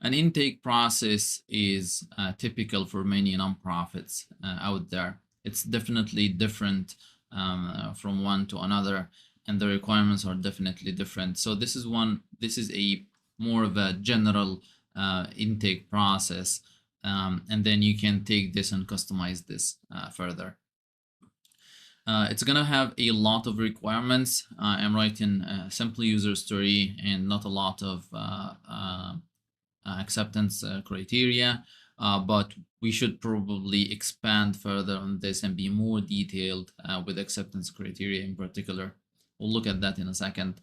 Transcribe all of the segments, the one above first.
An intake process is typical for many nonprofits out there. It's definitely different from one to another, and the requirements are definitely different. So this is a more of a general intake process, and then you can take this and customize this further. It's gonna have a lot of requirements. I'm writing a simple user story and not a lot of acceptance criteria, but we should probably expand further on this and be more detailed with acceptance criteria in particular. We'll look at that in a second.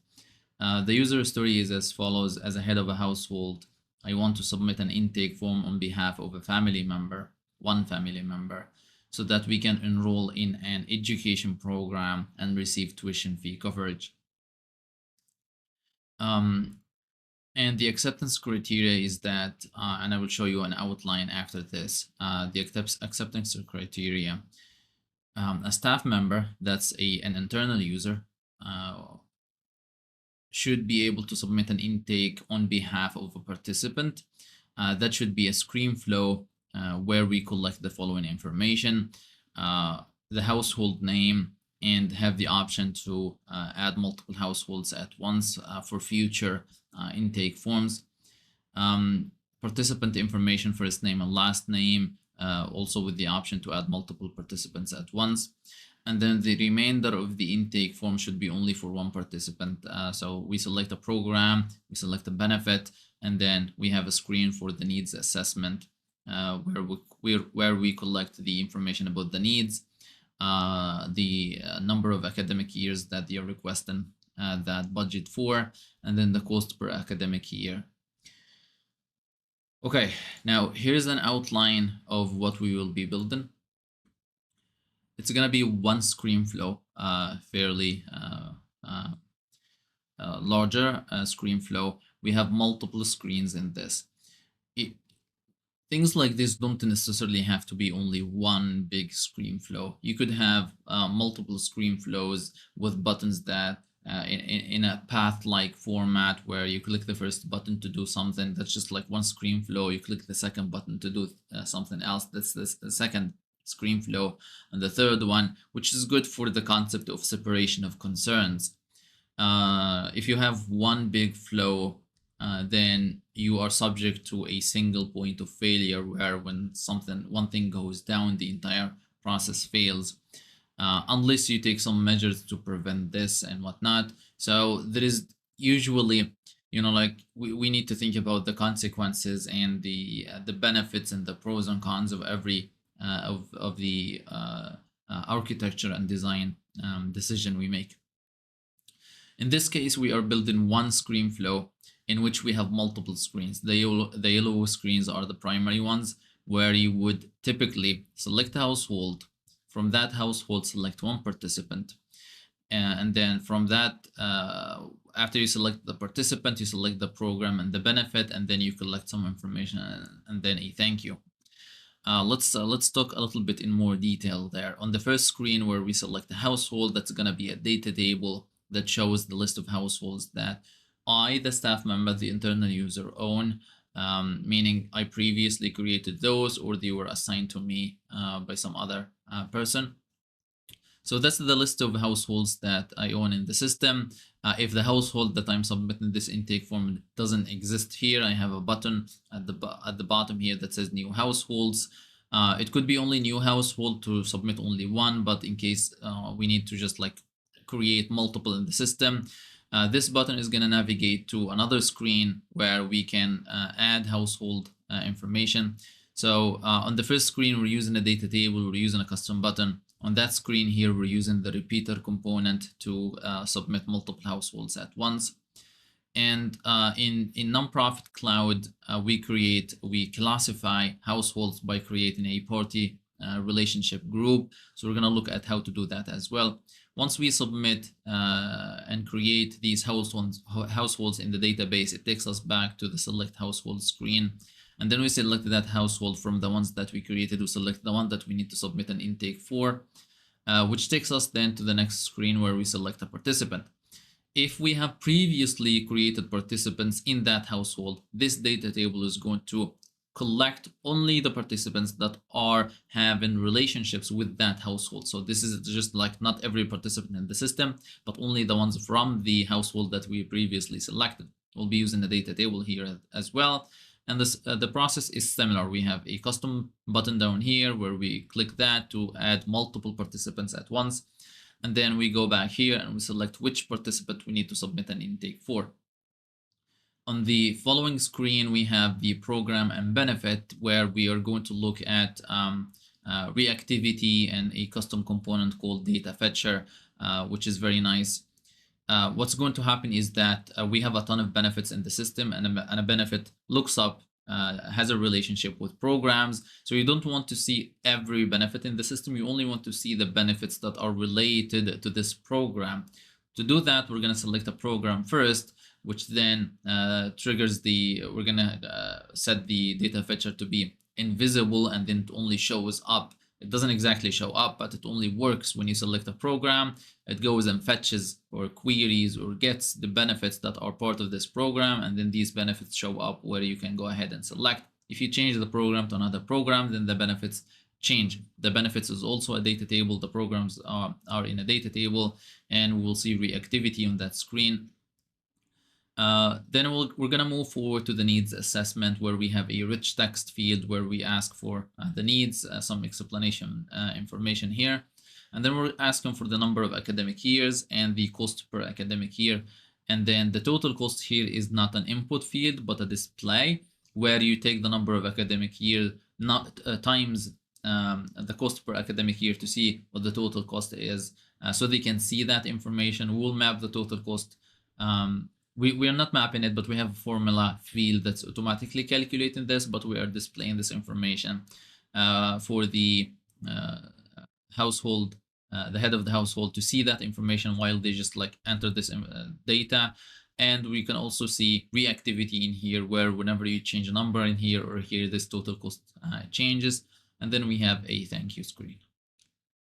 The user story is as follows. As a head of a household, I want to submit an intake form on behalf of a family member, one family member, so that we can enroll in an education program and receive tuition fee coverage. And the acceptance criteria is that, and I will show you an outline after this, the acceptance criteria. A staff member, that's an internal user, should be able to submit an intake on behalf of a participant. That should be a screen flow where we collect the following information, the household name, and have the option to add multiple households at once for future intake forms. Participant information, first name and last name, also with the option to add multiple participants at once. And then the remainder of the intake form should be only for one participant. So we select a program, we select a benefit, and then we have a screen for the needs assessment where we collect the information about the needs, the number of academic years that they are requesting that budget for, and then the cost per academic year. Okay, now here's an outline of what we will be building. It's gonna be one screen flow, fairly larger screen flow. We have multiple screens in this. Things like this don't necessarily have to be only one big screen flow. You could have multiple screen flows with buttons that in a path-like format where you click the first button to do something. That's just like one screen flow. You click the second button to do something else. That's the second screen flow. And the third one, which is good for the concept of separation of concerns. If you have one big flow, then you are subject to a single point of failure where when one thing goes down, the entire process fails, unless you take some measures to prevent this and whatnot. So there is usually, like we need to think about the consequences and the benefits and the pros and cons of every of the architecture and design decision we make. In this case, we are building one screen flow in which we have multiple screens. The yellow screens are the primary ones where you would typically select a household. From that household, select one participant. And then from that, after you select the participant, you select the program and the benefit, and then you collect some information and then a thank you. Let's talk a little bit in more detail there. On the first screen where we select a household, that's going to be a data table that shows the list of households that I, the staff member, the internal user, own, meaning I previously created those or they were assigned to me by some other person. So that's the list of households that I own in the system. If the household that I'm submitting this intake form doesn't exist here, I have a button at the bottom here that says new households. It could be only new household to submit only one, but in case we need to just like create multiple in the system, this button is going to navigate to another screen where we can add household information. So on the first screen, we're using a data table, we're using a custom button. On that screen here, we're using the repeater component to submit multiple households at once. And in Nonprofit Cloud, we classify households by creating a party relationship group. So we're going to look at how to do that as well. Once we submit and create these households in the database, it takes us back to the select household screen. And then we select that household from the ones that we created. We select the one that we need to submit an intake for, which takes us then to the next screen where we select a participant. if we have previously created participants in that household, this data table is going to collect only the participants that are having relationships with that household. So this is just like not every participant in the system, but only the ones from the household that we previously selected. We'll be using the data table here as well. And this, the process is similar. We have a custom button down here where we click that to add multiple participants at once. And then we go back here and we select which participant we need to submit an intake for. On the following screen, we have the program and benefit, where we are going to look at reactivity and a custom component called data fetcher, which is very nice. What's going to happen is that we have a ton of benefits in the system, and a benefit looks up, has a relationship with programs. So you don't want to see every benefit in the system. You only want to see the benefits that are related to this program. To do that, we're going to select a program first, which then triggers we're going to set the data fetcher to be invisible, and then it only shows up. It doesn't exactly show up, but it only works when you select a program. It goes and fetches or queries or gets the benefits that are part of this program, and then these benefits show up where you can go ahead and select. If you change the program to another program, then the benefits change. The benefits is also a data table. The programs are in a data table, and we'll see reactivity on that screen. Then we're going to move forward to the needs assessment, where we have a rich text field where we ask for the needs, some explanation information here. And then we're asking for the number of academic years and the cost per academic year. And then the total cost here is not an input field, but a display, where you take the number of academic year times the cost per academic year to see what the total cost is, so they can see that information. We'll map the total cost. We are not mapping it, but we have a formula field that's automatically calculating this, but we are displaying this information for the household, the head of the household, to see that information while they just like enter this data. And we can also see reactivity in here, where whenever you change a number in here or here, this total cost changes. And then we have a thank you screen.